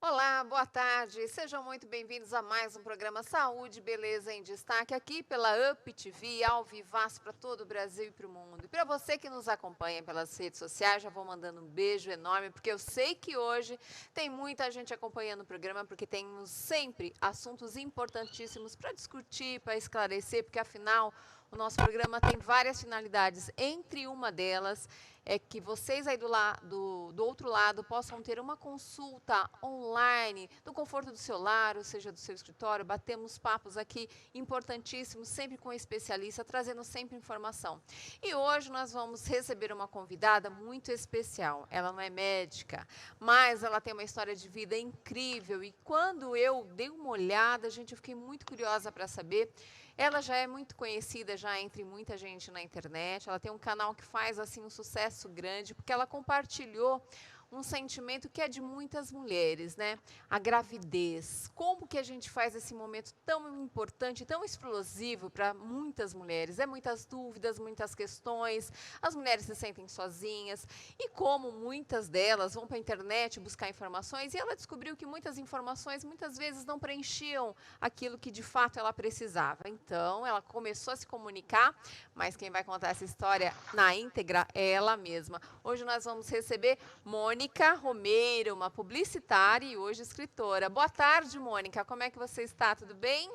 Olá, boa tarde. Sejam muito bem-vindos a mais um programa Saúde e Beleza em Destaque aqui pela UP TV, ao vivaço para todo o Brasil e para o mundo. E para você que nos acompanha pelas redes sociais, já vou mandando um beijo enorme, porque eu sei que hoje tem muita gente acompanhando o programa, porque temos sempre assuntos importantíssimos para discutir, para esclarecer, porque afinal o nosso programa tem várias finalidades. Entre uma delas é que vocês aí do outro lado possam ter uma consulta online, no conforto do seu lar, ou seja, do seu escritório. Batemos papos aqui importantíssimos, sempre com um especialista, trazendo sempre informação. E hoje nós vamos receber uma convidada muito especial. Ela não é médica, mas ela tem uma história de vida incrível. E quando eu dei uma olhada, gente, eu fiquei muito curiosa para saber. Ela já é muito conhecida já entre muita gente na internet. Ela tem um canal que faz assim um sucesso grande, porque ela compartilhou um sentimento que é de muitas mulheres, né? A gravidez. Como que a gente faz esse momento tão importante, tão explosivo para muitas mulheres? É muitas dúvidas, muitas questões. As mulheres se sentem sozinhas e como muitas delas vão para a internet buscar informações, e ela descobriu que muitas informações muitas vezes não preenchiam aquilo que de fato ela precisava. Então, ela começou a se comunicar, mas quem vai contar essa história na íntegra é ela mesma. Hoje nós vamos receber Mônica Romeiro, uma publicitária e hoje escritora. Boa tarde, Mônica. Como é que você está? Tudo bem?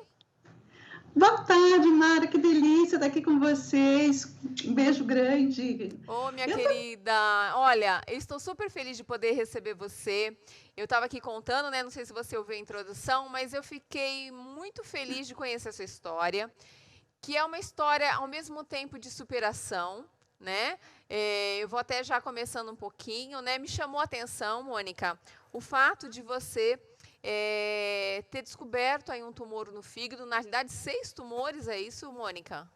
Boa tarde, Mara, que delícia estar aqui com vocês. Um beijo grande. Ô, minha Eu tô... querida, olha, eu estou super feliz de poder receber você. Eu estava aqui contando, né? Não sei se você ouviu a introdução, mas eu fiquei muito feliz de conhecer a sua história, que é uma história ao mesmo tempo de superação, né? Eu vou até já começando um pouquinho, né? Me chamou a atenção, Mônica, o fato de você ter descoberto aí um tumor no fígado, na realidade 6 tumores, é isso, Mônica?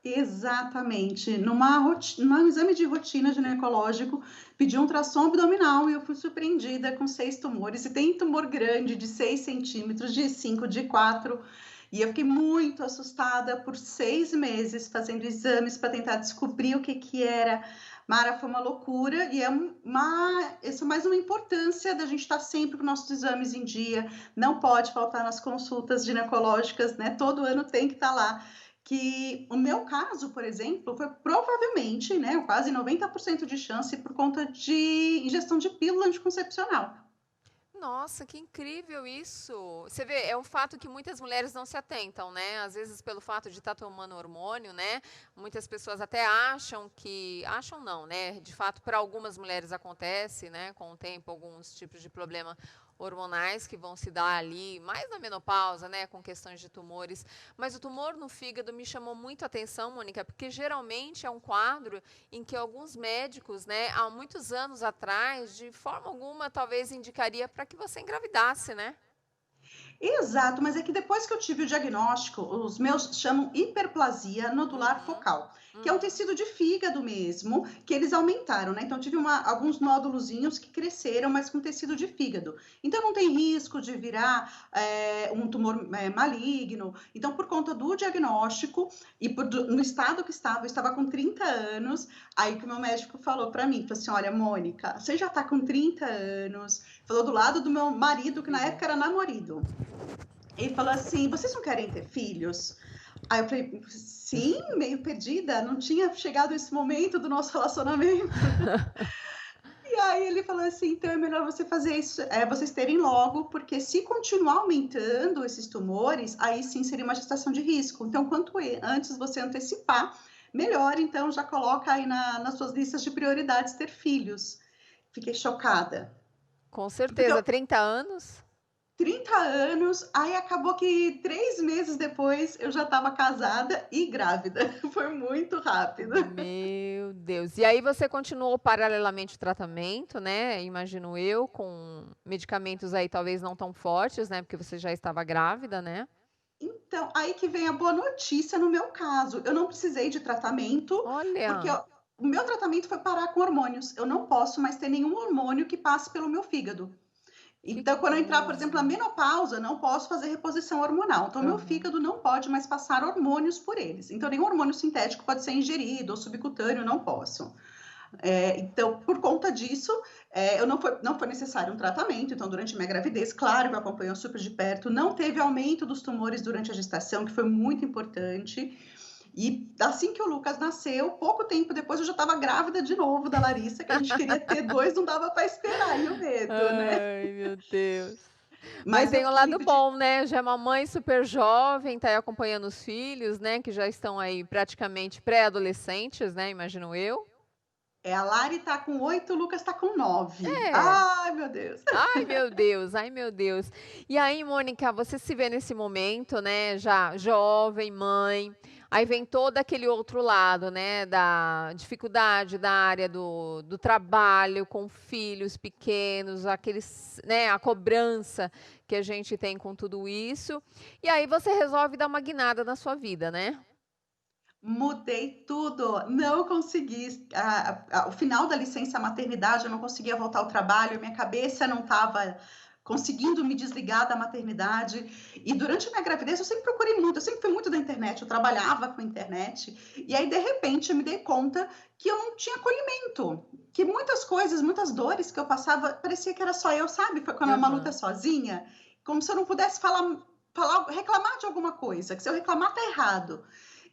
Exatamente. Num exame de rotina ginecológico, pedi um ultrassom abdominal e eu fui surpreendida com 6 tumores. E tem tumor grande de 6 centímetros, de 5, de 4. E eu fiquei muito assustada por 6 meses fazendo exames para tentar descobrir o que que era. Mara, foi uma loucura e essa é mais uma importância da gente estar sempre com nossos exames em dia. Não pode faltar nas consultas ginecológicas, né? Todo ano tem que estar lá. Que o meu caso, por exemplo, foi provavelmente, né, quase 90% de chance por conta de ingestão de pílula anticoncepcional. Nossa, que incrível isso! Você vê, é um fato que muitas mulheres não se atentam, né? Às vezes pelo fato de estar tomando hormônio, né? Muitas pessoas até acham que, acham não, né? De fato, para algumas mulheres acontece, né? Com o tempo, alguns tipos de problema hormonais que vão se dar ali, mais na menopausa, né? Com questões de tumores. Mas o tumor no fígado me chamou muito a atenção, Mônica, porque geralmente é um quadro em que alguns médicos, né, há muitos anos atrás, de forma alguma, talvez indicaria para que você engravidasse, né? Exato, mas é que depois que eu tive o diagnóstico, os meus chamam hiperplasia nodular Uhum, focal, que é um uhum. tecido de fígado mesmo, que eles aumentaram, né? Então, eu tive alguns nódulozinhos que cresceram, mas com tecido de fígado. Então, não tem risco de virar um tumor maligno. Então, por conta do diagnóstico e no estado que estava, eu estava com 30 anos, aí que o meu médico falou para mim, falou assim, olha, Mônica, você já está com 30 anos, falou do lado do meu marido, que na Incrível. época era namorado. Ele falou assim: vocês não querem ter filhos? Aí eu falei: sim, meio perdida, não tinha chegado esse momento do nosso relacionamento. E aí ele falou assim: então é melhor você fazer isso, vocês terem logo, porque se continuar aumentando esses tumores, aí sim seria uma gestação de risco. Então, quanto antes você antecipar, melhor. Então, já coloca aí nas suas listas de prioridades ter filhos. Fiquei chocada. Com Porque certeza, 30 anos? 30 anos, aí acabou que 3 meses depois eu já estava casada e grávida. Foi muito rápido. Meu Deus. E aí você continuou paralelamente o tratamento, né? Imagino eu, com medicamentos aí talvez não tão fortes, né? Porque você já estava grávida, né? Então, aí que vem a boa notícia no meu caso. Eu não precisei de tratamento, porque Olha, o meu tratamento foi parar com hormônios. Eu não posso mais ter nenhum hormônio que passe pelo meu fígado. que Então, quando eu entrar, por exemplo, na coisa. menopausa, não posso fazer reposição hormonal. Então, meu Aham. fígado não pode mais passar hormônios por eles. Então, nenhum hormônio sintético pode ser ingerido ou subcutâneo, não posso. Então, por conta disso, não foi necessário um tratamento. Então, durante minha gravidez, claro que eu acompanhei super de perto, não teve aumento dos tumores durante a gestação, que foi muito importante. E assim que o Lucas nasceu, pouco tempo depois eu já estava grávida de novo da Larissa, que a gente queria ter dois, não dava para esperar, e o medo, né? Ai, meu Deus. Mas Mas eu tem o fiquei lado muito de bom, né? Já é uma mãe super jovem, tá aí acompanhando os filhos, né? Que já estão aí praticamente pré-adolescentes, né? Imagino eu. a Lari tá com 8, o Lucas tá com 9. É. Ai, meu Deus. Ai, meu Deus, ai, meu Deus. E aí, Mônica, você se vê nesse momento, né, já jovem, mãe, aí vem todo aquele outro lado, né, da dificuldade da área do trabalho com filhos pequenos, aqueles, né, a cobrança que a gente tem com tudo isso. E aí você resolve dar uma guinada na sua vida, né? Mudei tudo, não consegui. O final da licença maternidade, eu não conseguia voltar ao trabalho, minha cabeça não estava conseguindo me desligar da maternidade. E durante a minha gravidez, eu sempre procurei muito, eu sempre fui muito da internet, eu trabalhava com internet. E aí, de repente, eu me dei conta que eu não tinha acolhimento, que muitas coisas, muitas dores que eu passava, parecia que era só eu, sabe? Foi quando uma luta Aham. sozinha, como se eu não pudesse reclamar de alguma coisa, que se eu reclamar tá errado.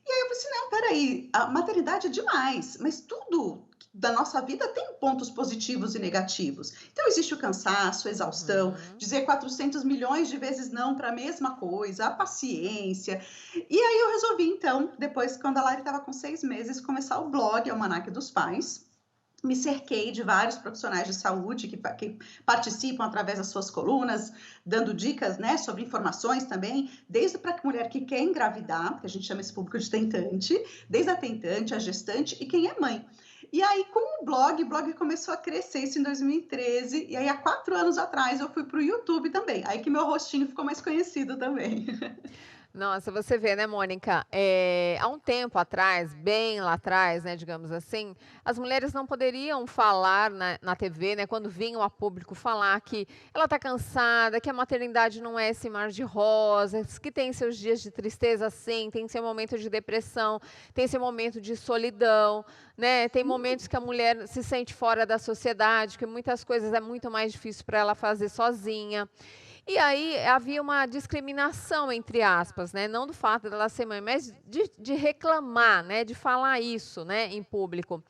E aí eu falei assim, não, peraí, a maternidade é demais, mas tudo da nossa vida tem pontos positivos e negativos. Então existe o cansaço, a exaustão, Uhum. dizer 400 milhões de vezes não para a mesma coisa, a paciência. E aí eu resolvi, então, depois, quando a Lari estava com 6 meses, começar o blog Almanaque dos Pais. Me cerquei de vários profissionais de saúde que participam através das suas colunas, dando dicas, né, sobre informações também, desde para a mulher que quer engravidar, que a gente chama esse público de tentante, desde a tentante, a gestante e quem é mãe. E aí, com o blog começou a crescer isso em 2013, e aí há 4 anos atrás eu fui para o YouTube também, aí que meu rostinho ficou mais conhecido também. Nossa, você vê, né, Mônica, há um tempo atrás, bem lá atrás, né, digamos assim, as mulheres não poderiam falar na TV, né, quando vinham a público falar que ela está cansada, que a maternidade não é esse mar de rosas, que tem seus dias de tristeza, sim, tem seu momento de depressão, tem seu momento de solidão, né, tem momentos que a mulher se sente fora da sociedade, que muitas coisas é muito mais difícil para ela fazer sozinha. E aí havia uma discriminação, entre aspas, né? Não do fato dela ser mãe, mas de reclamar, né? De falar isso, né? Em público.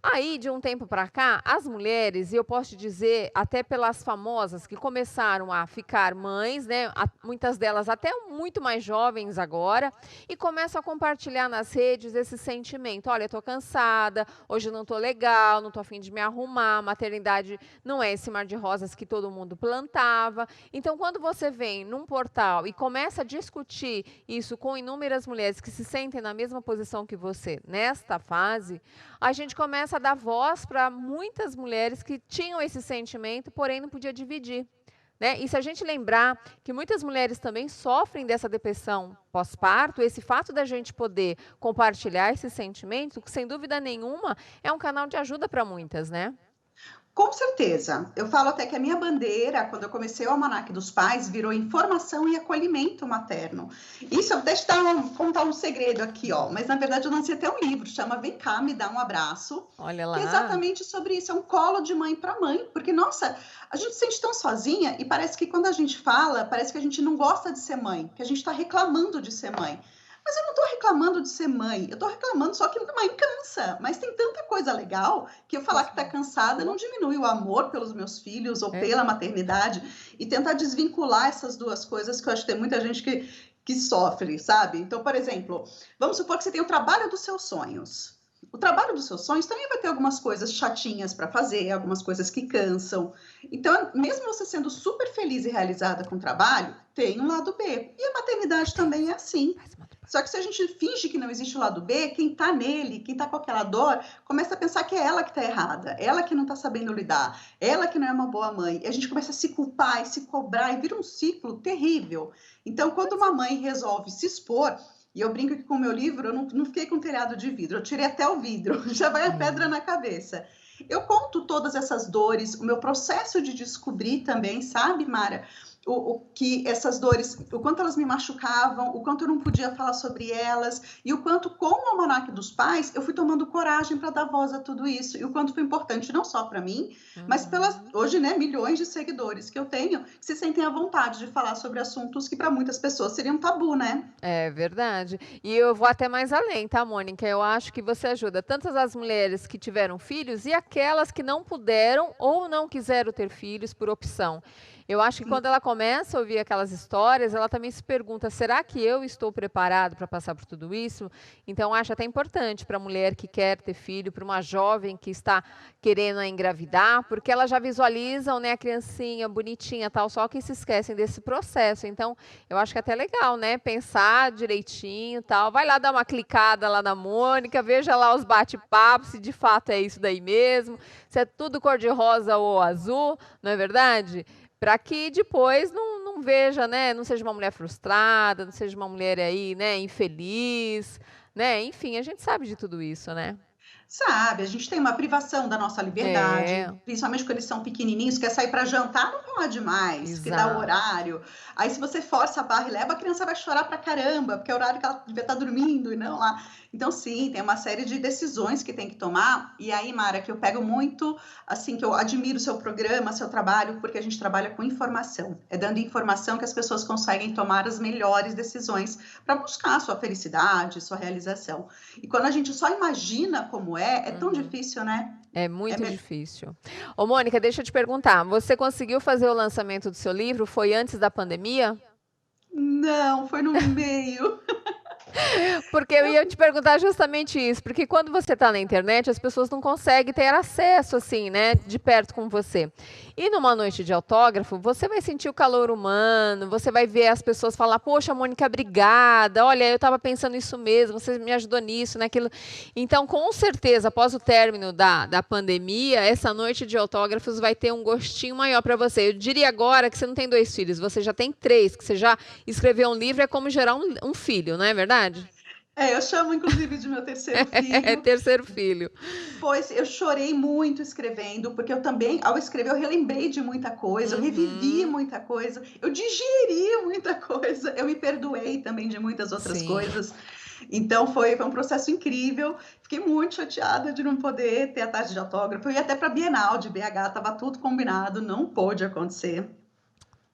Aí, de um tempo para cá, as mulheres, e eu posso te dizer, até pelas famosas que começaram a ficar mães, né? Muitas delas até muito mais jovens agora, e começam a compartilhar nas redes esse sentimento. Olha, estou cansada, hoje não estou legal, não estou a fim de me arrumar, a maternidade não é esse mar de rosas que todo mundo plantava. Então, quando você vem num portal e começa a discutir isso com inúmeras mulheres que se sentem na mesma posição que você nesta fase, a gente começa a dar voz para muitas mulheres que tinham esse sentimento, porém não podia dividir. Né? E se a gente lembrar que muitas mulheres também sofrem dessa depressão pós-parto, esse fato da gente poder compartilhar esse sentimento, sem dúvida nenhuma, é um canal de ajuda para muitas, né? Com certeza. Eu falo até que a minha bandeira, quando eu comecei o Almanaque dos Pais, virou informação e acolhimento materno. Isso, deixa eu contar um segredo aqui, ó. Mas na verdade eu lancei até um livro, chama Vem Cá, Me Dá um Abraço, Olha que é lá. exatamente sobre isso. É um colo de mãe para mãe, porque, nossa, a gente se sente tão sozinha e parece que quando a gente fala, parece que a gente não gosta de ser mãe, que a gente está reclamando de ser mãe. Mas eu não estou reclamando de ser mãe, eu estou reclamando só que mãe cansa. Mas tem tanta coisa legal que eu falar que está cansada não diminui o amor pelos meus filhos ou É. pela maternidade e tentar desvincular essas duas coisas que eu acho que tem muita gente que sofre, sabe? Então, por exemplo, vamos supor que você tem o trabalho dos seus sonhos. O trabalho dos seus sonhos também vai ter algumas coisas chatinhas para fazer, algumas coisas que cansam. Então, mesmo você sendo super feliz e realizada com o trabalho, tem um lado B. E a maternidade também é assim. Só que se a gente finge que não existe o lado B, quem tá nele, quem tá com aquela dor, começa a pensar que é ela que tá errada, ela que não tá sabendo lidar, ela que não é uma boa mãe. E a gente começa a se culpar e se cobrar e vira um ciclo terrível. Então, quando uma mãe resolve se expor, e eu brinco que com o meu livro eu não fiquei com telhado de vidro, eu tirei até o vidro, já vai a pedra na cabeça. Eu conto todas essas dores, o meu processo de descobrir também, sabe, Mara? o que essas dores, o quanto elas me machucavam, o quanto eu não podia falar sobre elas, e o quanto, com o Almanaque dos Pais, eu fui tomando coragem para dar voz a tudo isso, e o quanto foi importante não só para mim, mas pelas, hoje, né, milhões de seguidores que eu tenho, que se sentem à vontade de falar sobre assuntos que para muitas pessoas seriam tabu, né? É verdade. E eu vou até mais além, tá, Mônica? Eu acho que você ajuda tanto as mulheres que tiveram filhos e aquelas que não puderam ou não quiseram ter filhos por opção. Eu acho que quando ela começa a ouvir aquelas histórias, ela também se pergunta: será que eu estou preparado para passar por tudo isso? Então, acho até importante para a mulher que quer ter filho, para uma jovem que está querendo engravidar, porque elas já visualizam, né, a criancinha bonitinha, tal, só que se esquecem desse processo. Então, eu acho que é até legal, né, pensar direitinho, tal. Vai lá dar uma clicada lá na Mônica, veja lá os bate-papos, se de fato é isso daí mesmo, se é tudo cor-de-rosa ou azul, não é verdade? Para que depois não veja, né, não seja uma mulher frustrada, não seja uma mulher aí, né, infeliz, né? Enfim, a gente sabe de tudo isso, né? Sabe, a gente tem uma privação da nossa liberdade, principalmente quando eles são pequenininhos, quer sair para jantar, não pode mais, que dá o horário. Aí se você força a barra e leva, a criança vai chorar pra caramba, porque é o horário que ela devia estar dormindo e não lá. Então, sim, tem uma série de decisões que tem que tomar. E aí, Mara, que eu pego muito, assim, que eu admiro o seu programa, seu trabalho, porque a gente trabalha com informação. É dando informação que as pessoas conseguem tomar as melhores decisões para buscar a sua felicidade, sua realização. E quando a gente só imagina como é tão difícil, né? É muito difícil. Ô, Mônica, deixa eu te perguntar, você conseguiu fazer o lançamento do seu livro? Foi antes da pandemia? Não, foi no meio. Porque eu ia te perguntar justamente isso, porque quando você está na internet, as pessoas não conseguem ter acesso, assim, né, de perto com você. E numa noite de autógrafo, você vai sentir o calor humano, você vai ver as pessoas falar: poxa, Mônica, obrigada, olha, eu estava pensando isso mesmo, você me ajudou nisso, naquilo. Então, com certeza, após o término da pandemia, essa noite de autógrafos vai ter um gostinho maior para você. Eu diria agora que você não tem 2 filhos, você já tem 3, que você já escreveu um livro, é como gerar um filho, não é verdade? Eu chamo, inclusive, de meu terceiro filho. É terceiro filho. Pois eu chorei muito escrevendo, porque eu também, ao escrever, eu relembrei de muita coisa, eu revivi muita coisa, eu digeri muita coisa, eu me perdoei também de muitas outras coisas. Então foi um processo incrível. Fiquei muito chateada de não poder ter a tarde de autógrafo. Eu ia até para a Bienal de BH, estava tudo combinado, não pôde acontecer.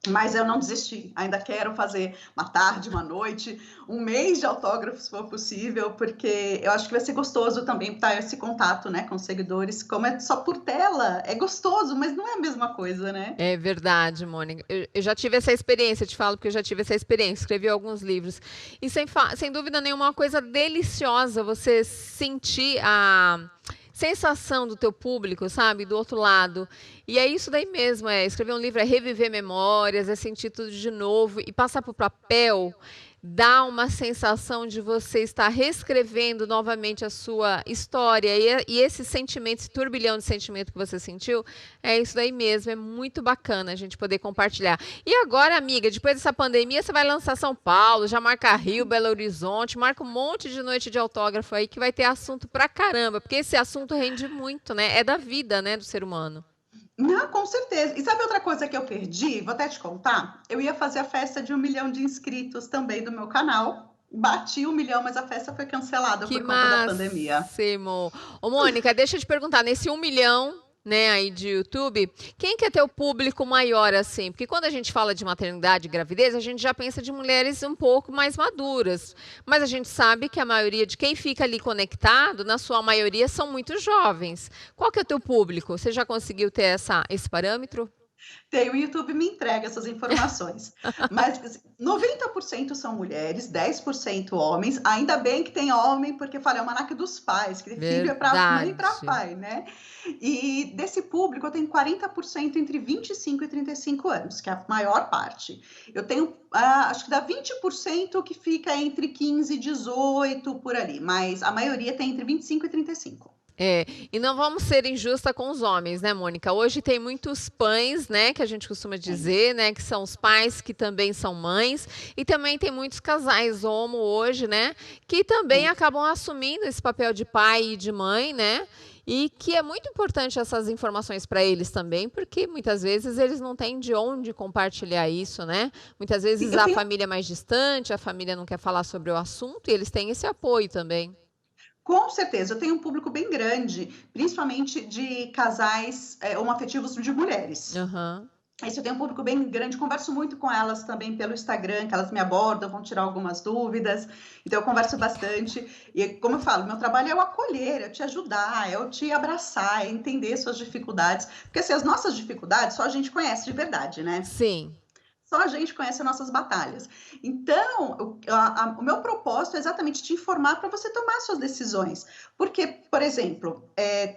Mas eu não desisti, ainda quero fazer uma tarde, uma noite, um mês de autógrafos, se for possível, porque eu acho que vai ser gostoso também estar esse contato, né, com os seguidores. Como é só por tela, é gostoso, mas não é a mesma coisa, né? É verdade, Mônica. Eu já tive essa experiência, te falo porque eu já tive essa experiência, escrevi alguns livros. E sem dúvida nenhuma, uma coisa deliciosa você sentir a sensação do teu público, sabe? Do outro lado. E é isso daí mesmo, escrever um livro é reviver memórias, é sentir tudo de novo e passar para o papel dá uma sensação de você estar reescrevendo novamente a sua história e esse sentimento, esse turbilhão de sentimento que você sentiu, é isso daí mesmo, é muito bacana a gente poder compartilhar. E agora, amiga, depois dessa pandemia, você vai lançar São Paulo, já marca Rio, Belo Horizonte, marca um monte de noite de autógrafo aí que vai ter assunto pra caramba, porque esse assunto rende muito, né? É da vida, né, do ser humano. Não, com certeza. E sabe outra coisa que eu perdi? Vou até te contar. Eu ia fazer a festa de 1 milhão de inscritos também do meu canal. Bati 1 milhão, mas a festa foi cancelada por conta da pandemia. Ô, Mônica, deixa eu te perguntar, nesse 1 milhão, né, aí de YouTube, quem quer ter o público maior assim? Porque quando a gente fala de maternidade e gravidez, a gente já pensa de mulheres um pouco mais maduras. Mas a gente sabe que a maioria de quem fica ali conectado, na sua maioria, são muito jovens. Qual que é o teu público? Você já conseguiu ter esse parâmetro? O YouTube me entrega essas informações. Mas 90% são mulheres, 10% homens. Ainda bem que tem homem, porque fala, é o almanaque dos pais, que filho é para mãe e para pai, né? E desse público, eu tenho 40% entre 25 e 35 anos, que é a maior parte. Eu tenho, acho que dá 20% que fica entre 15 e 18, por ali. Mas a maioria tem entre 25 e 35. E não vamos ser injusta com os homens, né, Mônica? Hoje tem muitos pães, né, que a gente costuma dizer, né, que são os pais que também são mães, e também tem muitos casais homo hoje, né, que também acabam assumindo esse papel de pai e de mãe, né? e que é muito importante essas informações para eles também, porque muitas vezes eles não têm de onde compartilhar isso, né? Muitas vezes a família é mais distante, a família não quer falar sobre o assunto e eles têm esse apoio também. Com certeza, eu tenho um público bem grande, principalmente de casais homoafetivos de mulheres. Uhum. Esse eu tenho um público bem grande, converso muito com elas também pelo Instagram, que elas me abordam, vão tirar algumas dúvidas, então eu converso bastante, e como eu falo, meu trabalho é o acolher, é te ajudar, é o te abraçar, é entender suas dificuldades, porque assim, as nossas dificuldades só a gente conhece de verdade, né? Sim. Só a gente conhece as nossas batalhas. Então, o meu propósito é exatamente te informar para você tomar suas decisões. Porque, por exemplo,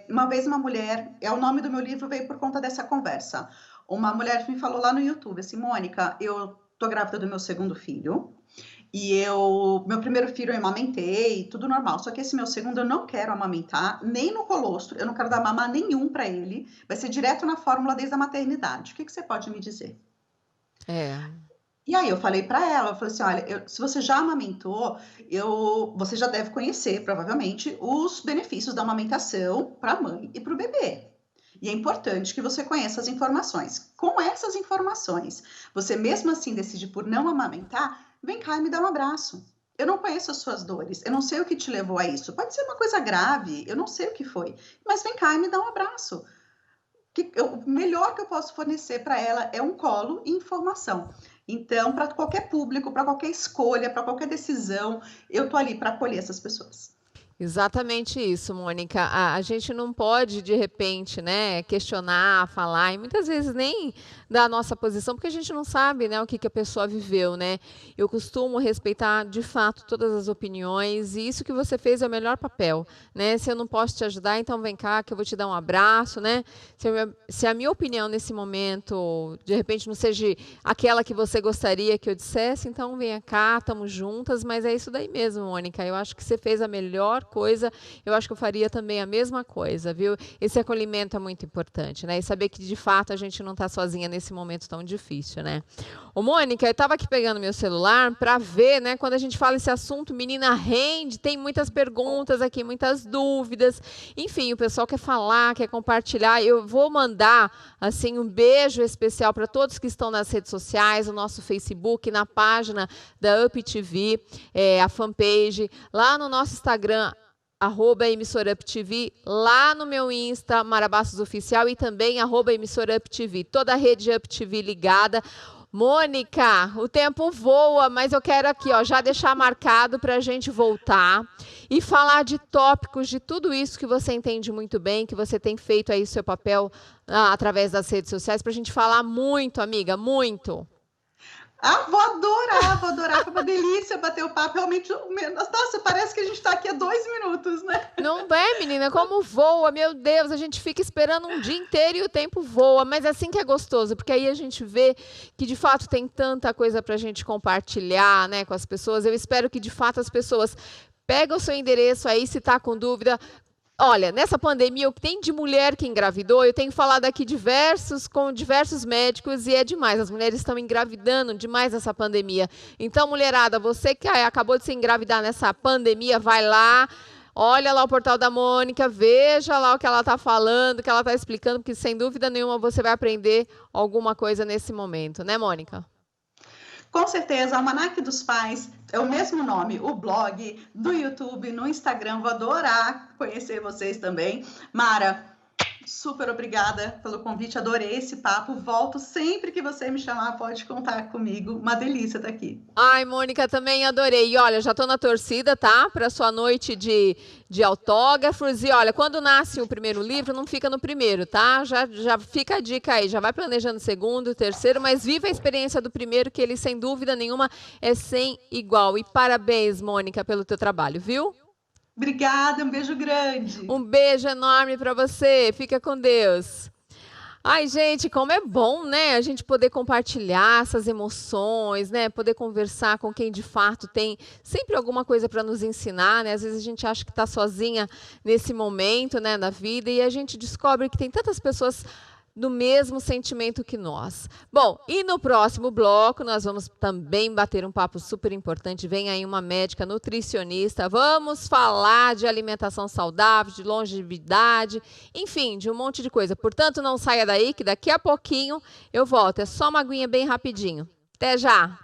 uma vez uma mulher, o nome do meu livro veio por conta dessa conversa. Uma mulher me falou lá no YouTube, assim, Mônica, eu tô grávida do meu segundo filho, e meu primeiro filho eu amamentei, tudo normal, só que esse meu segundo eu não quero amamentar, nem no colostro, eu não quero dar mamar nenhum para ele, vai ser direto na fórmula desde a maternidade. O que você pode me dizer? E aí eu falei para ela, eu falei assim, olha, se você já amamentou, você já deve conhecer, provavelmente, os benefícios da amamentação para a mãe e para o bebê. E é importante que você conheça as informações. Com essas informações, você mesmo assim decide por não amamentar, vem cá e me dá um abraço. Eu não conheço as suas dores, eu não sei o que te levou a isso. Pode ser uma coisa grave, eu não sei o que foi, mas vem cá e me dá um abraço. O melhor que eu posso fornecer para ela é um colo e informação. Então, para qualquer público, para qualquer escolha, para qualquer decisão, eu tô ali para acolher essas pessoas. Exatamente isso, Mônica. A gente não pode, de repente, né, questionar, falar, e muitas vezes nem dar a nossa posição, porque a gente não sabe, né, o que a pessoa viveu, né? Eu costumo respeitar, de fato, todas as opiniões, e isso que você fez é o melhor papel, né? Se eu não posso te ajudar, então vem cá, que eu vou te dar um abraço, né? Se a minha opinião nesse momento, de repente, não seja aquela que você gostaria que eu dissesse, então venha cá, estamos juntas, mas é isso daí mesmo, Mônica. Eu acho que você fez a melhor coisa, eu acho que eu faria também a mesma coisa, viu? Esse acolhimento é muito importante, né? E saber que, de fato, a gente não está sozinha nesse momento tão difícil, né? Ô, Mônica, eu estava aqui pegando meu celular para ver, né? Quando a gente fala esse assunto, menina rende, tem muitas perguntas aqui, muitas dúvidas. Enfim, o pessoal quer falar, quer compartilhar. Eu vou mandar, assim, um beijo especial para todos que estão nas redes sociais, no nosso Facebook, na página da UpTV, a fanpage, lá no nosso Instagram, @EmissoraUpTV, lá no meu Insta, Marabastos Oficial, e também @EmissoraUpTV, toda a rede UpTV ligada. Mônica, o tempo voa, mas eu quero aqui, ó, já deixar marcado para a gente voltar e falar de tópicos, de tudo isso que você entende muito bem, que você tem feito aí o seu papel através das redes sociais, para a gente falar muito, amiga, muito. Vou adorar, foi uma delícia bater o papo, realmente, nossa, parece que a gente está aqui há 2 minutos, né? Não é, menina, como voa, meu Deus, a gente fica esperando um dia inteiro e o tempo voa, mas é assim que é gostoso, porque aí a gente vê que de fato tem tanta coisa para a gente compartilhar, né, com as pessoas. Eu espero que de fato as pessoas peguem o seu endereço aí, se está com dúvida. Olha, nessa pandemia, o que tem de mulher que engravidou, eu tenho falado aqui com diversos médicos e é demais. As mulheres estão engravidando demais nessa pandemia. Então, mulherada, você que acabou de se engravidar nessa pandemia, vai lá, olha lá o portal da Mônica, veja lá o que ela está falando, o que ela está explicando, porque sem dúvida nenhuma você vai aprender alguma coisa nesse momento, né, Mônica? Com certeza, Almanaque dos Pais é o mesmo nome, o blog, do YouTube, no Instagram. Vou adorar conhecer vocês também. Mara, super obrigada pelo convite, adorei esse papo. Volto sempre que você me chamar, pode contar comigo. Uma delícia estar aqui. Ai, Mônica, também adorei. E olha, já estou na torcida, tá? Para sua noite de autógrafos. E olha, quando nasce o primeiro livro, não fica no primeiro, tá? Já fica a dica aí, já vai planejando o segundo, o terceiro, mas viva a experiência do primeiro, que ele, sem dúvida nenhuma, é sem igual. E parabéns, Mônica, pelo teu trabalho, viu? Obrigada, um beijo grande. Um beijo enorme para você. Fica com Deus. Ai, gente, como é bom, né? A gente poder compartilhar essas emoções, né? Poder conversar com quem de fato tem sempre alguma coisa para nos ensinar, né? Às vezes a gente acha que está sozinha nesse momento, né, na vida, e a gente descobre que tem tantas pessoas do mesmo sentimento que nós. Bom, e no próximo bloco nós vamos também bater um papo super importante. Vem aí uma médica nutricionista. Vamos falar de alimentação saudável, de longevidade, enfim, de um monte de coisa. Portanto, não saia daí que daqui a pouquinho eu volto. É só uma aguinha bem rapidinho. Até já!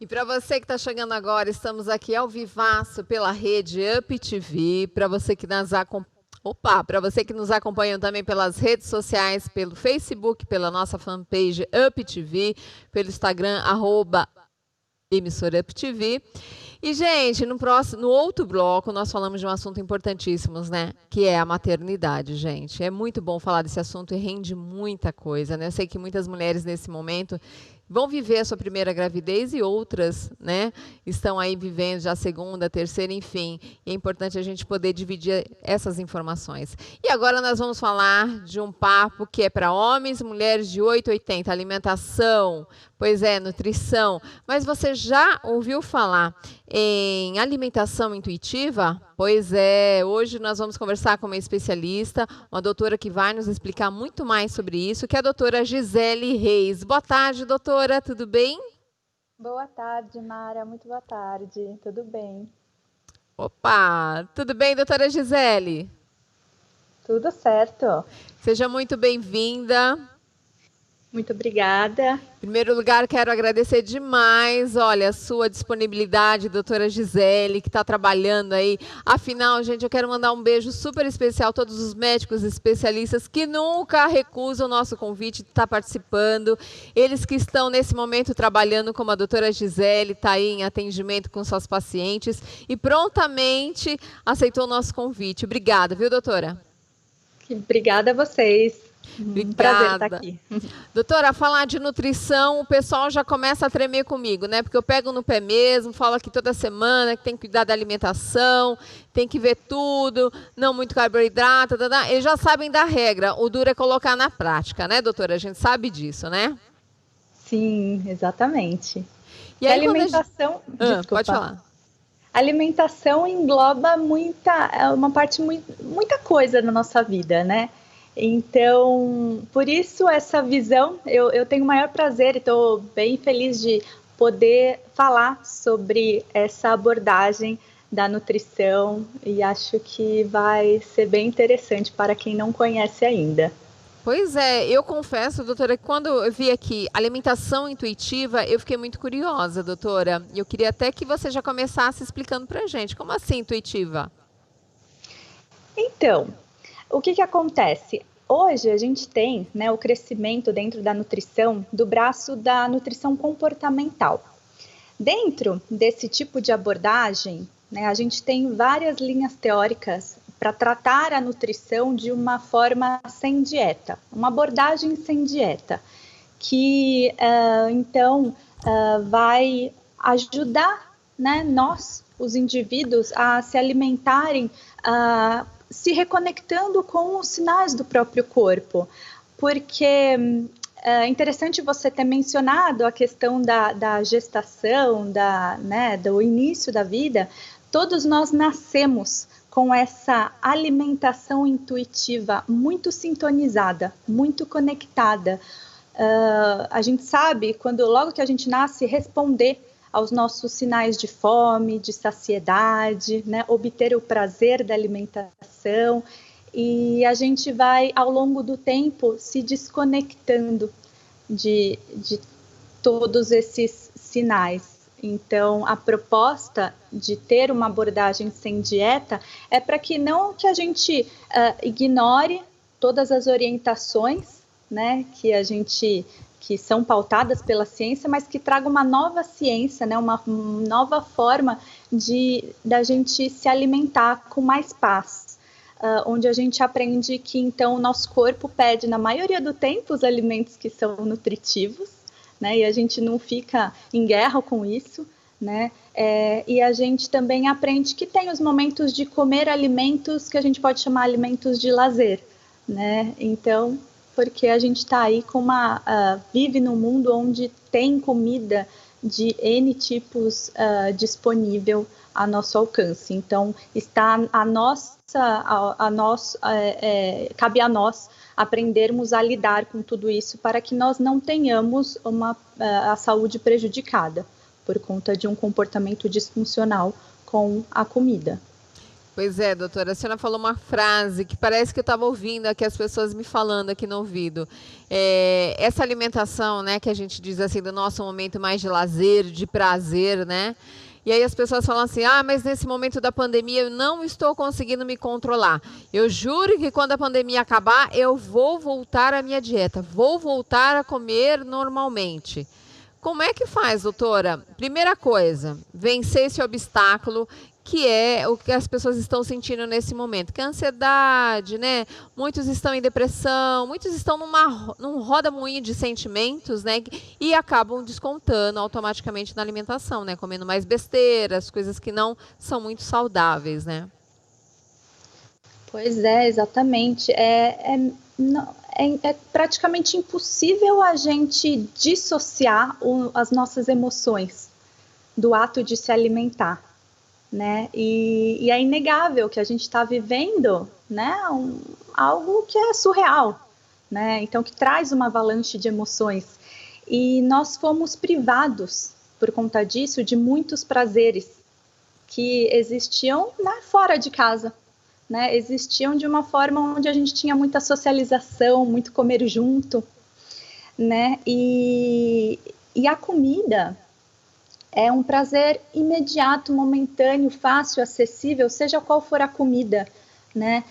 E para você que está chegando agora, estamos aqui ao vivaço pela rede Up TV. Para você que nos para você que nos acompanha também pelas redes sociais, pelo Facebook, pela nossa fanpage Up TV, pelo Instagram, @emissora Up TV. E, gente, no outro bloco, nós falamos de um assunto importantíssimo, né? Que é a maternidade, gente. É muito bom falar desse assunto e rende muita coisa, né? Eu sei que muitas mulheres, nesse momento, vão viver a sua primeira gravidez e outras, né? Estão aí vivendo já a segunda, terceira, enfim. E é importante a gente poder dividir essas informações. E agora nós vamos falar de um papo que é para homens e mulheres de 8 a 80, alimentação, pois é, nutrição. Mas você já ouviu falar em alimentação intuitiva? Pois é, hoje nós vamos conversar com uma especialista, uma doutora que vai nos explicar muito mais sobre isso, que é a doutora Gisele Reis. Boa tarde, doutora, tudo bem? Boa tarde, Mara, muito boa tarde, tudo bem? Opa, tudo bem, doutora Gisele? Tudo certo. Seja muito bem-vinda. Muito obrigada. Em primeiro lugar, quero agradecer demais, olha, a sua disponibilidade, doutora Gisele, que está trabalhando aí. Afinal, gente, eu quero mandar um beijo super especial a todos os médicos especialistas que nunca recusam o nosso convite de estar participando. Eles que estão, nesse momento, trabalhando, como a doutora Gisele, está aí em atendimento com suas pacientes e prontamente aceitou o nosso convite. Obrigada, viu, doutora? Obrigada a vocês. Obrigada. Prazer estar aqui. Doutora, falar de nutrição, o pessoal já começa a tremer comigo, né? Porque eu pego no pé mesmo, falo aqui toda semana que tem que cuidar da alimentação, tem que ver tudo, não muito carboidrato, eles já sabem da regra, o duro é colocar na prática, né, doutora? A gente sabe disso, né? Sim, exatamente. E aí, a alimentação... Desculpa. Pode falar. A alimentação engloba uma parte, muita coisa na nossa vida, né? Então, por isso essa visão, eu tenho o maior prazer e estou bem feliz de poder falar sobre essa abordagem da nutrição e acho que vai ser bem interessante para quem não conhece ainda. Pois é, eu confesso, doutora, que quando eu vi aqui alimentação intuitiva, eu fiquei muito curiosa, doutora. E eu queria até que você já começasse explicando para a gente, como assim intuitiva? Então, o que acontece? Hoje a gente tem, né, o crescimento dentro da nutrição do braço da nutrição comportamental. Dentro desse tipo de abordagem, né, a gente tem várias linhas teóricas para tratar a nutrição de uma forma sem dieta, uma abordagem sem dieta, que então vai ajudar, né, nós, os indivíduos, a se alimentarem se reconectando com os sinais do próprio corpo, porque é interessante você ter mencionado a questão da gestação, do início da vida. Todos nós nascemos com essa alimentação intuitiva muito sintonizada, muito conectada. A gente sabe, logo que a gente nasce, responder aos nossos sinais de fome, de saciedade, né? Obter o prazer da alimentação, e a gente vai, ao longo do tempo, se desconectando de todos esses sinais. Então, a proposta de ter uma abordagem sem dieta é para que a gente ignore todas as orientações, né, que são pautadas pela ciência, mas que traga uma nova ciência, né, uma nova forma da gente se alimentar com mais paz, onde a gente aprende que, então, o nosso corpo pede, na maioria do tempo, os alimentos que são nutritivos, né, e a gente não fica em guerra com isso, né, e a gente também aprende que tem os momentos de comer alimentos que a gente pode chamar alimentos de lazer, né, então... porque a gente está aí vive num mundo onde tem comida de N tipos disponível a nosso alcance. Então, cabe a nós aprendermos a lidar com tudo isso para que nós não tenhamos a saúde prejudicada por conta de um comportamento disfuncional com a comida. Pois é, doutora, a senhora falou uma frase que parece que eu estava ouvindo aqui as pessoas me falando aqui no ouvido. Essa alimentação, né, que a gente diz assim, do nosso momento mais de lazer, de prazer, né? E aí as pessoas falam assim, mas nesse momento da pandemia eu não estou conseguindo me controlar. Eu juro que quando a pandemia acabar, eu vou voltar à minha dieta, vou voltar a comer normalmente. Como é que faz, doutora? Primeira coisa, vencer esse obstáculo, que é o que as pessoas estão sentindo nesse momento, que é a ansiedade, né? Muitos estão em depressão, muitos estão num roda-moinho de sentimentos, né? E acabam descontando automaticamente na alimentação, né? Comendo mais besteiras, coisas que não são muito saudáveis, né? Pois é, exatamente. É praticamente impossível a gente dissociar as nossas emoções do ato de se alimentar, né? E é inegável que a gente está vivendo, né, algo que é surreal, né? Então, que traz uma avalanche de emoções. E nós fomos privados, por conta disso, de muitos prazeres que existiam, né, fora de casa, né? Existiam de uma forma onde a gente tinha muita socialização, muito comer junto. né? E a comida é um prazer imediato, momentâneo, fácil, acessível, seja qual for a comida, né?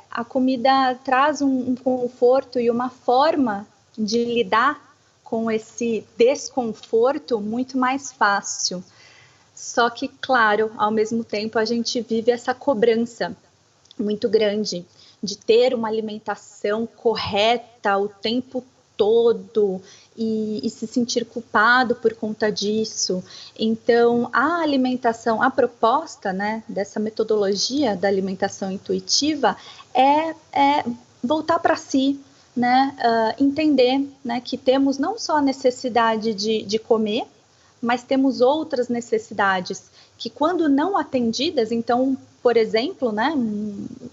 A comida traz um conforto e uma forma de lidar com esse desconforto muito mais fácil. Só que, claro, ao mesmo tempo a gente vive essa cobrança muito grande de ter uma alimentação correta o tempo todo e se sentir culpado por conta disso. Então, a alimentação, a proposta, né, dessa metodologia da alimentação intuitiva é voltar para si, né, entender, né, que temos não só a necessidade de comer, mas temos outras necessidades que, quando não atendidas, então, por exemplo, né,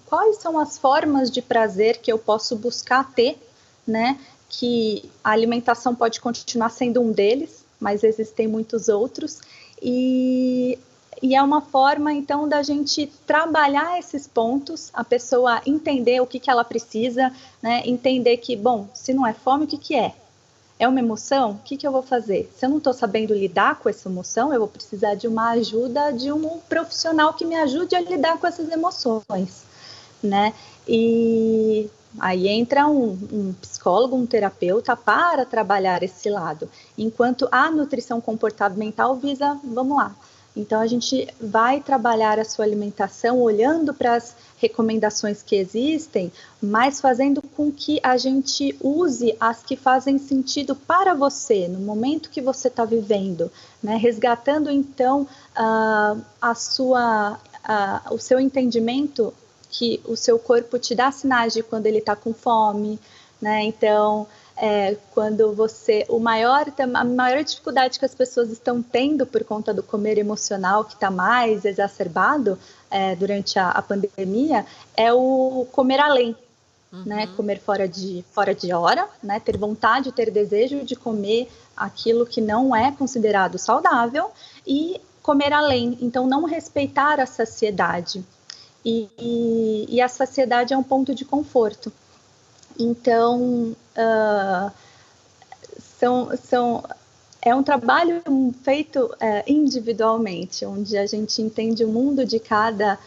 quais são as formas de prazer que eu posso buscar ter, né, que a alimentação pode continuar sendo um deles, mas existem muitos outros, e é uma forma, então, da gente trabalhar esses pontos, a pessoa entender o que ela precisa, né, entender que, bom, se não é fome, o que é? É uma emoção? O que eu vou fazer? Se eu não estou sabendo lidar com essa emoção, eu vou precisar de uma ajuda de um profissional que me ajude a lidar com essas emoções, né? E aí entra um psicólogo, um terapeuta para trabalhar esse lado, enquanto a nutrição comportamental visa, vamos lá, então a gente vai trabalhar a sua alimentação olhando para as recomendações que existem, mas fazendo com que a gente use as que fazem sentido para você, no momento que você está vivendo, né? Resgatando então o seu entendimento que o seu corpo te dá sinais de quando ele está com fome, né? Então, quando a maior dificuldade que as pessoas estão tendo por conta do comer emocional, que está mais exacerbado durante a pandemia, é o comer além, né? Comer fora de hora, né? Ter vontade, ter desejo de comer aquilo que não é considerado saudável e comer além, então não respeitar a saciedade. E a saciedade é um ponto de conforto. Então, é um trabalho feito individualmente, onde a gente entende o mundo de cada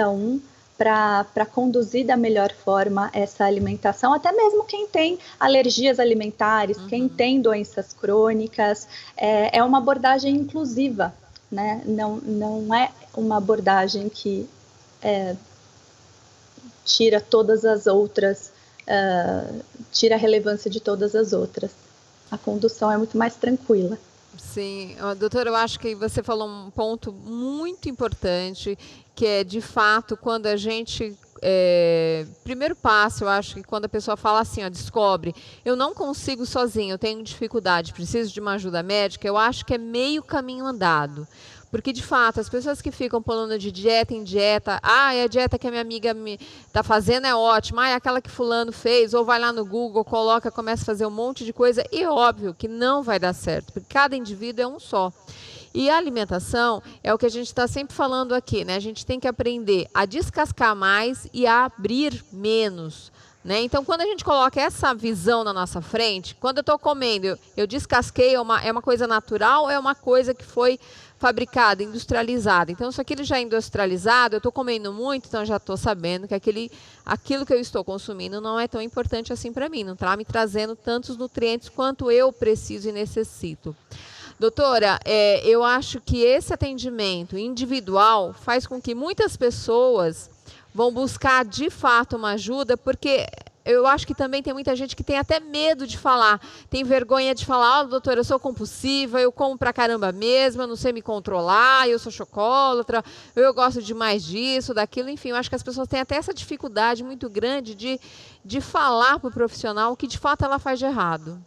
um para conduzir da melhor forma essa alimentação, até mesmo quem tem alergias alimentares, quem tem doenças crônicas, é uma abordagem inclusiva, né? Não é uma abordagem que tira todas as outras, tira a relevância de todas as outras. A condução é muito mais tranquila. Sim, doutora, eu acho que você falou um ponto muito importante, que é, de fato, quando a gente... primeiro passo, eu acho que quando a pessoa fala assim, ó, descobre, eu não consigo sozinho, eu tenho dificuldade, preciso de uma ajuda médica, eu acho que é meio caminho andado. Porque, de fato, as pessoas que ficam pulando de dieta em dieta, a dieta que a minha amiga está fazendo é ótima, aquela que fulano fez, ou vai lá no Google, coloca, começa a fazer um monte de coisa, e óbvio que não vai dar certo, porque cada indivíduo é um só. E a alimentação é o que a gente está sempre falando aqui, né? A gente tem que aprender a descascar mais e a abrir menos, né? Então, quando a gente coloca essa visão na nossa frente, quando eu estou comendo, eu descasquei, é uma coisa natural ou é uma coisa que foi fabricada, industrializada? Então, se aquilo já é industrializado, eu estou comendo muito, então já estou sabendo que aquilo que eu estou consumindo não é tão importante assim para mim, não está me trazendo tantos nutrientes quanto eu preciso e necessito. Doutora, eu acho que esse atendimento individual faz com que muitas pessoas vão buscar de fato uma ajuda, porque eu acho que também tem muita gente que tem até medo de falar, tem vergonha de falar, doutora, eu sou compulsiva, eu como pra caramba mesmo, eu não sei me controlar, eu sou chocolatra, eu gosto demais disso, daquilo, enfim, eu acho que as pessoas têm até essa dificuldade muito grande de falar para o profissional o que de fato ela faz de errado.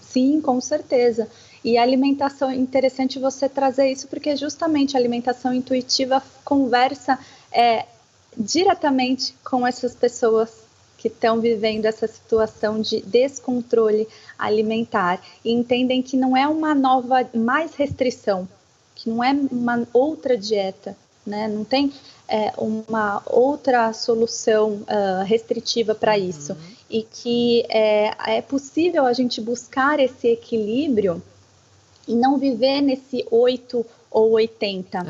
Sim, com certeza. E a alimentação, é interessante você trazer isso, porque justamente a alimentação intuitiva conversa diretamente com essas pessoas que estão vivendo essa situação de descontrole alimentar e entendem que não é uma nova, mais restrição, que não é uma outra dieta, né? Não tem uma outra solução restritiva para isso. E que é possível a gente buscar esse equilíbrio e não viver nesse 8 ou 80.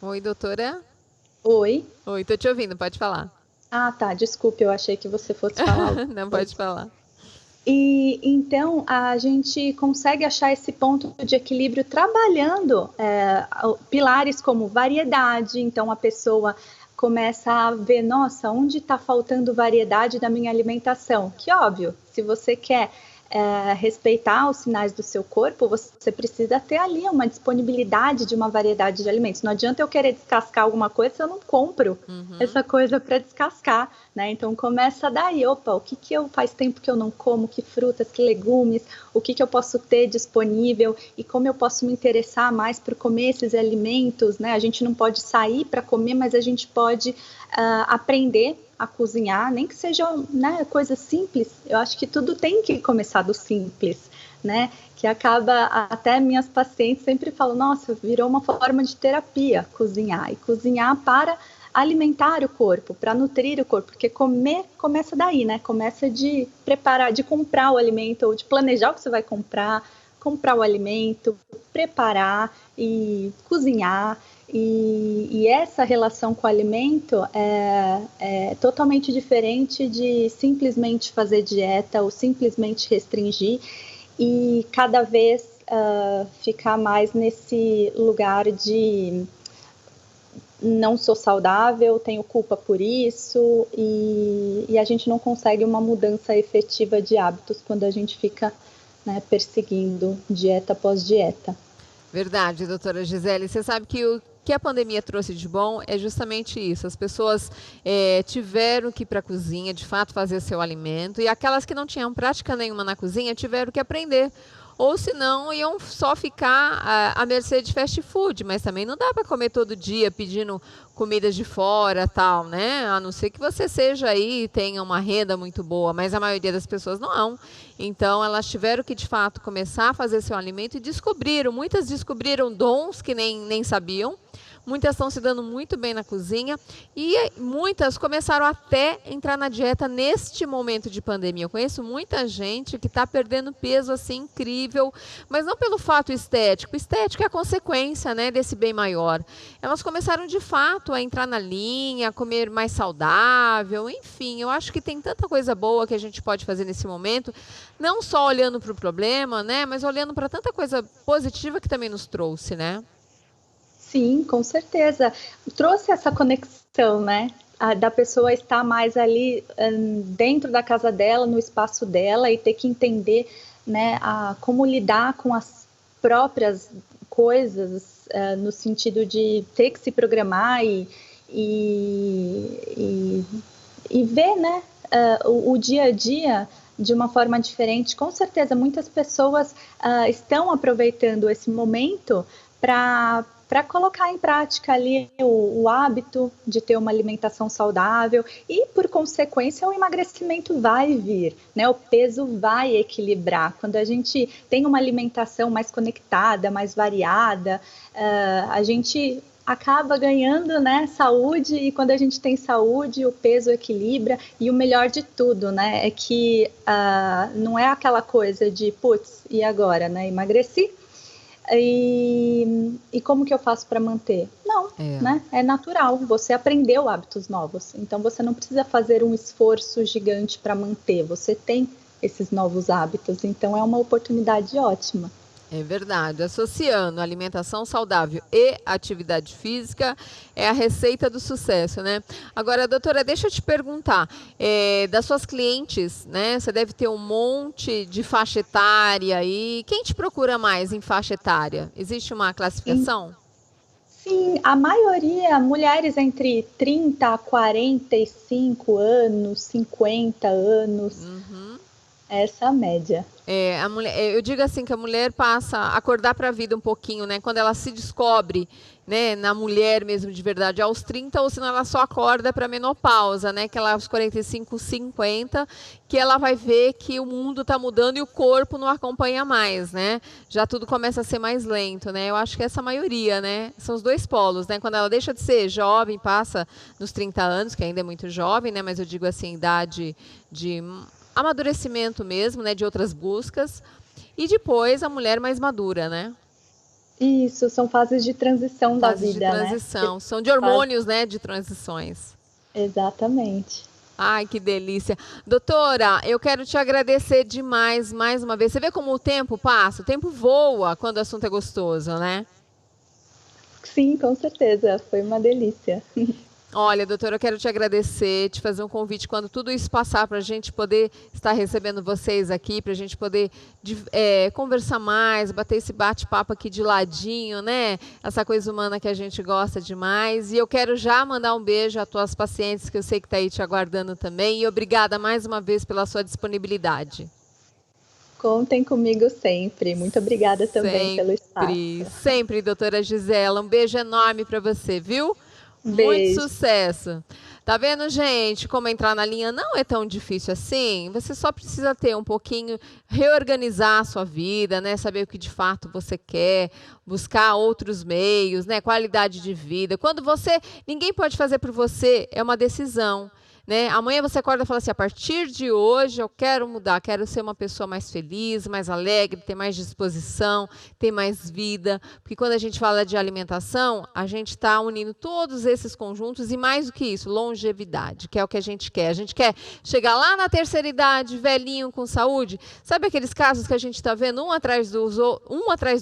Oi, doutora? Oi, tô te ouvindo, pode falar. Ah, tá, desculpe, eu achei que você fosse falar. Não, pode falar. E então a gente consegue achar esse ponto de equilíbrio trabalhando pilares como variedade. Então a pessoa começa a ver, nossa, onde está faltando variedade da minha alimentação? Que óbvio, se você quer respeitar os sinais do seu corpo, você precisa ter ali uma disponibilidade de uma variedade de alimentos. Não adianta eu querer descascar alguma coisa se eu não compro essa coisa para descascar, né? Então começa daí, opa, o que eu faz tempo que eu não como, que frutas, que legumes, o que eu posso ter disponível e como eu posso me interessar mais por comer esses alimentos, né? A gente não pode sair para comer, mas a gente pode aprender a cozinhar, nem que sejam, né, coisas simples. Eu acho que tudo tem que começar do simples, né? Que acaba, até minhas pacientes sempre falam, nossa, virou uma forma de terapia cozinhar, e cozinhar para alimentar o corpo, para nutrir o corpo, porque comer começa daí, né? Começa de preparar, de comprar o alimento, ou de planejar o que você vai comprar o alimento, preparar e cozinhar. E essa relação com o alimento é totalmente diferente de simplesmente fazer dieta ou simplesmente restringir e cada vez ficar mais nesse lugar de não sou saudável, tenho culpa por isso e a gente não consegue uma mudança efetiva de hábitos quando a gente fica, né, perseguindo dieta após dieta. Verdade, doutora Gisele. Você sabe que o que a pandemia trouxe de bom é justamente isso. As pessoas tiveram que ir para a cozinha, de fato, fazer seu alimento. E aquelas que não tinham prática nenhuma na cozinha tiveram que aprender. Ou senão iam só ficar à mercê de fast food. Mas também não dá para comer todo dia pedindo comidas de fora, tal, né? A não ser que você seja aí e tenha uma renda muito boa. Mas a maioria das pessoas não. Então elas tiveram que, de fato, começar a fazer seu alimento e muitas descobriram dons que nem sabiam. Muitas estão se dando muito bem na cozinha e muitas começaram até a entrar na dieta neste momento de pandemia. Eu conheço muita gente que está perdendo peso assim incrível, mas não pelo fato estético. Estético é a consequência, né, desse bem maior. Elas começaram de fato a entrar na linha, a comer mais saudável, enfim. Eu acho que tem tanta coisa boa que a gente pode fazer nesse momento, não só olhando para o problema, né, mas olhando para tanta coisa positiva que também nos trouxe, né? Sim, com certeza. Trouxe essa conexão, né? Da pessoa estar mais ali dentro da casa dela, no espaço dela e ter que entender, né, como lidar com as próprias coisas, no sentido de ter que se programar e ver, né, o dia a dia de uma forma diferente. Com certeza, muitas pessoas estão aproveitando esse momento para colocar em prática ali o hábito de ter uma alimentação saudável e, por consequência, o emagrecimento vai vir, né? O peso vai equilibrar. Quando a gente tem uma alimentação mais conectada, mais variada, a gente acaba ganhando, né, saúde, e quando a gente tem saúde, o peso equilibra, e o melhor de tudo, né, é que não é aquela coisa de, putz, e agora, né, emagreci, e como que eu faço para manter? Não, né? É natural, você aprendeu hábitos novos, então você não precisa fazer um esforço gigante para manter, você tem esses novos hábitos, então é uma oportunidade ótima. É verdade, associando alimentação saudável e atividade física é a receita do sucesso, né? Agora, doutora, deixa eu te perguntar, das suas clientes, né? Você deve ter um monte de faixa etária aí. Quem te procura mais em faixa etária? Existe uma classificação? Sim, a maioria, mulheres entre 30 a 45 anos, 50 anos. Essa é a média. A mulher, eu digo assim que a mulher passa a acordar para a vida um pouquinho, né? Quando ela se descobre, né, na mulher mesmo de verdade, aos 30, ou senão ela só acorda para a menopausa, né? Que ela aos 45, 50, que ela vai ver que o mundo está mudando e o corpo não acompanha mais, né? Já tudo começa a ser mais lento, né? Eu acho que essa maioria, né? São os dois polos, né? Quando ela deixa de ser jovem, passa nos 30 anos, que ainda é muito jovem, né? Mas eu digo assim, idade de amadurecimento mesmo, né, de outras buscas, e depois a mulher mais madura, né? Isso, são fases de transição da vida, né? Fases de transição, são de hormônios, né, de transições. Exatamente. Ai, que delícia. Doutora, eu quero te agradecer demais, mais uma vez. Você vê como o tempo passa? O tempo voa quando o assunto é gostoso, né? Sim, com certeza, foi uma delícia. Olha, doutora, eu quero te agradecer, te fazer um convite quando tudo isso passar para a gente poder estar recebendo vocês aqui, para a gente poder conversar mais, bater esse bate-papo aqui de ladinho, né? Essa coisa humana que a gente gosta demais. E eu quero já mandar um beijo às tuas pacientes, que eu sei que está aí te aguardando também. E obrigada mais uma vez pela sua disponibilidade. Contem comigo sempre. Muito obrigada também pelo espaço. Sempre, doutora Gisela. Um beijo enorme para você, viu? Beijo. Muito sucesso. Tá vendo, gente, como entrar na linha não é tão difícil assim? Você só precisa ter um pouquinho, reorganizar a sua vida, né? Saber o que de fato você quer, buscar outros meios, né? Qualidade de vida. Quando ninguém pode fazer por você, é uma decisão. Né? Amanhã você acorda e fala assim, a partir de hoje eu quero mudar, quero ser uma pessoa mais feliz, mais alegre, ter mais disposição, ter mais vida, porque quando a gente fala de alimentação, a gente está unindo todos esses conjuntos e mais do que isso, longevidade, que é o que a gente quer. A gente quer chegar lá na terceira idade, velhinho, com saúde. Sabe aqueles casos que a gente está vendo um atrás do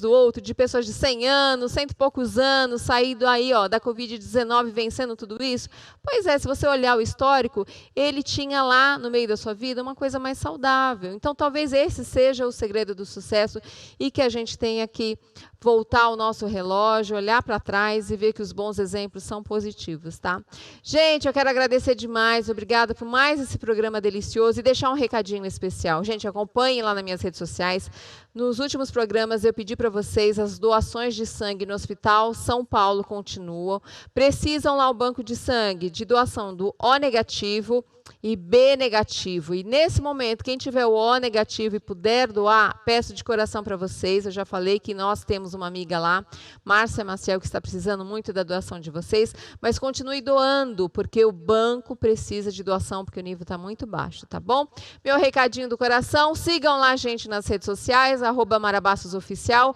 outro, de pessoas de 100 anos, 100 e poucos anos, saído aí da Covid-19, vencendo tudo isso? Pois é, se você olhar o histórico, ele tinha lá no meio da sua vida uma coisa mais saudável. Então, talvez esse seja o segredo do sucesso e que a gente tenha que voltar ao nosso relógio, olhar para trás e ver que os bons exemplos são positivos, tá? Gente, eu quero agradecer demais, obrigada por mais esse programa delicioso e deixar um recadinho especial. Gente, acompanhem lá nas minhas redes sociais. Nos últimos programas eu pedi para vocês as doações de sangue no Hospital São Paulo continuam. Precisam lá o banco de sangue de doação do O negativo e B negativo. E nesse momento, quem tiver o O negativo e puder doar, peço de coração para vocês. Eu já falei que nós temos uma amiga lá, Márcia Maciel, que está precisando muito da doação de vocês, mas continue doando, porque o banco precisa de doação, porque o nível está muito baixo, tá bom? Meu recadinho do coração, sigam lá a gente nas redes sociais, @marabaçosoficial,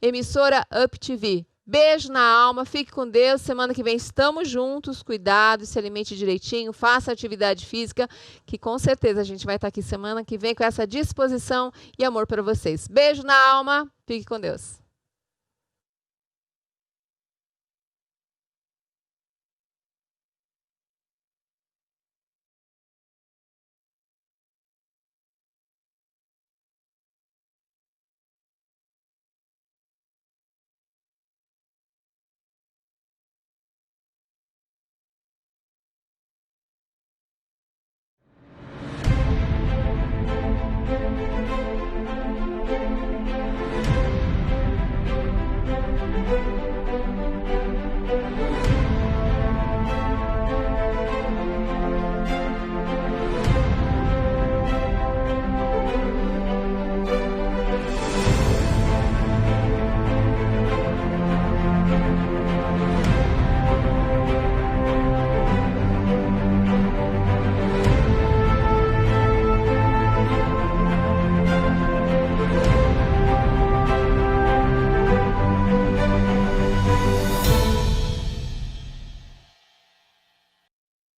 @emissora UpTV. Beijo na alma, fique com Deus. Semana que vem estamos juntos. Cuidado, se alimente direitinho, faça atividade física, que com certeza a gente vai estar aqui semana que vem com essa disposição e amor para vocês. Beijo na alma, fique com Deus.